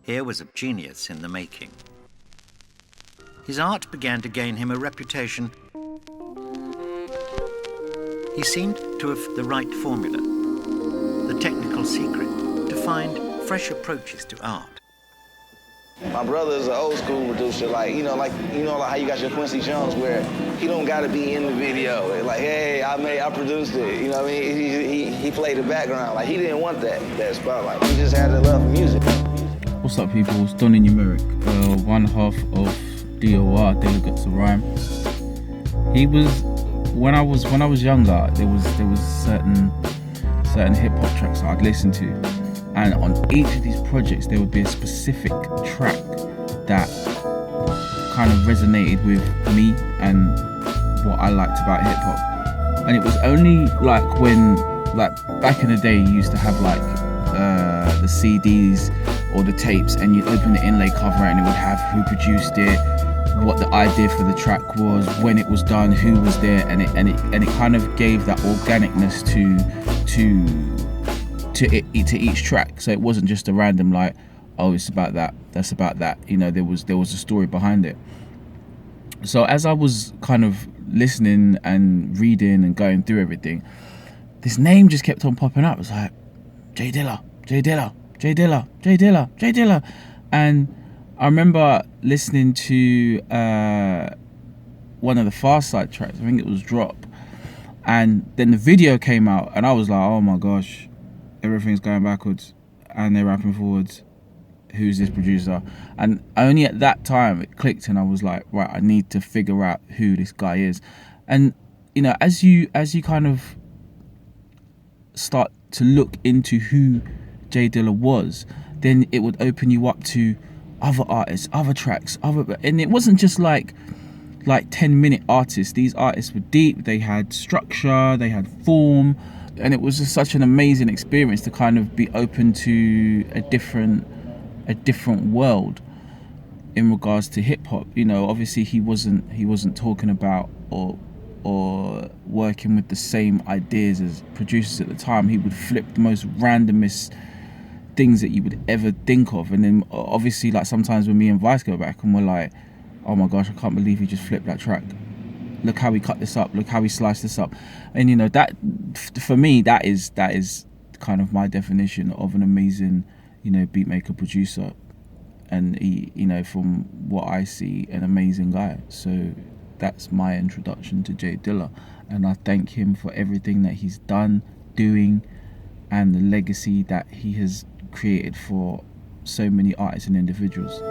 Here was a genius in the making. His art began to gain him a reputation. He seemed to have the right formula, the technical secret to find fresh approaches to art. My brother is an old school producer, like how you got your Quincy Jones, where he don't gotta be in the video. Like, hey, I produced it. You know what I mean? He played the background. Like, he didn't want that spotlight. He just had to love music. What's up, people? It's Donnie Numeric, one half of DOR, Delegates Of Rhyme. He was when I was younger. There was certain hip hop tracks that I'd listen to, and on each of these projects there would be a specific track that kind of resonated with me and what I liked about hip hop. And it was only like when, like back in the day, you used to have like the CDs or the tapes, and you'd open the inlay cover and it would have who produced it, what the idea for the track was, when it was done, who was there, and it kind of gave that organicness to each track. So it wasn't just a random like, oh, it's about that, that's about that. You know, there was a story behind it. So as I was kind of listening and reading and going through everything, this name just kept on popping up. It was like J Dilla, J Dilla, J Dilla, J Dilla, J Dilla. And I remember listening to one of the Fast Side tracks. I think it was Drop. And then the video came out and I was like, oh my gosh, everything's going backwards and they're rapping forwards. Who's this producer? And only at that time it clicked and I was like, right, I need to figure out who this guy is. And you know, as you kind of start to look into who J Dilla was, then it would open you up to other artists, other tracks, and it wasn't just like 10-minute artists. These artists were deep, they had structure, they had form, and it was just such an amazing experience to kind of be open to a different world in regards to hip hop. You know, obviously he wasn't talking about or working with the same ideas as producers at the time. He would flip the most randomest things that you would ever think of, and then obviously like sometimes when me and Vice go back and we're like, oh my gosh, I can't believe he just flipped that track, look how he cut this up, look how he sliced this up. And you know, that for me, that is kind of my definition of an amazing, you know, beat maker, producer. And he, you know, from what I see, an amazing guy. So that's my introduction to J Dilla, and I thank him for everything that he's done, doing, and the legacy that he has created for so many artists and individuals.